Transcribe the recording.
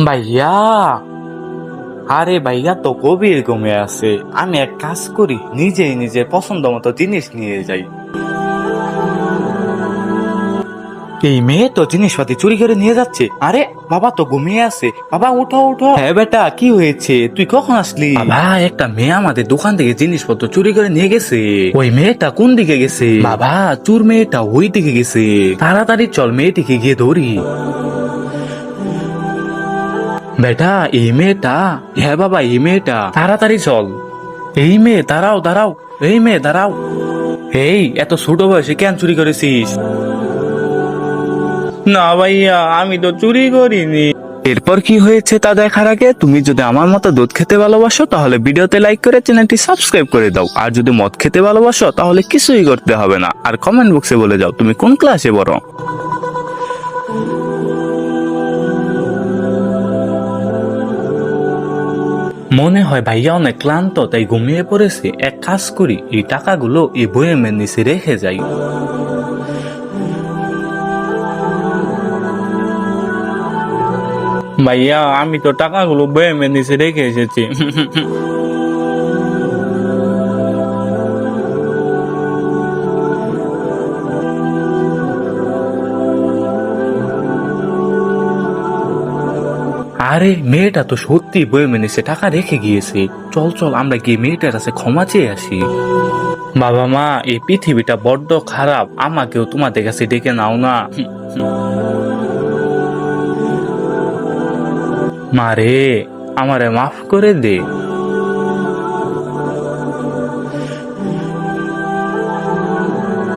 ভাইয়া, আরে ভাইয়া তো গভীর ঘুমে আছে। আমি এক কাজ করি, নিজেই নিজের পছন্দ মতো জিনিস নিয়ে যাই। এই মেয়ে তো জিনিসপাতি চুরি করে নিয়ে যাচ্ছে। আরে বাবা তো ঘুমিয়ে আছে। বাবা উঠো উঠো। হ্যাঁ বেটা, কি হয়েছে? তুই কখন আসলি? বাবা, একটা মেয়ে আমাদের দোকান থেকে জিনিসপত্র চুরি করে নিয়ে গেছে। ওই মেয়েটা কোন দিকে গেছে? বাবা, চোর মেয়েটা ওই দিকে গেছে। তাড়াতাড়ি চল, মেয়েটিকে গিয়ে ধরি। বেটা, এই মেয়েটা। হ্যাঁ বাবা, এই মেয়েটা। তাড়াতাড়ি চল। এই মেয়ে, দাঁড়াও দাঁড়াও। এই মেয়ে, দাঁড়াও। এই, এত ছোট বয়সে কেন চুরি করেছিস? না ভাইয়া, আমি তো চুরি করিনি। এরপর কি হয়েছে তা দেখার আগে তুমি যদি আমার মতো দুধ খেতে ভালোবাসো তাহলে ভিডিওতে লাইক করে চ্যানেলটি সাবস্ক্রাইব করে দাও। আর যদি মদ খেতে ভালোবাসো তাহলে কিছুই করতে হবে না, আর কমেন্ট বক্সে বলে যাও তুমি কোন ক্লাসে পড়ো। মনে হয় ভাইয়া অনেক ক্লান্ত, তাই ঘুমিয়ে পড়েছে। এক কাজ করি, এই টাকাগুলো এই বইয়ের নিচে রেখে যাই। ভাইয়া, আমি তো টাকাগুলো বইয়ের নিচে রেখে এসেছি। আরে মেয়েটা তো সত্যি বইয়ের নিচে টাকা রেখে গিয়েছে। চল চল, আমরা গিয়ে মেয়েটার কাছে ক্ষমা চেয়ে আসি। বাবা মা, এই পৃথিবীটা বড্ড খারাপ, আমাকেও তোমাদের কাছে ডেকে নাও না। মারে, আমারে মাফ করে দে।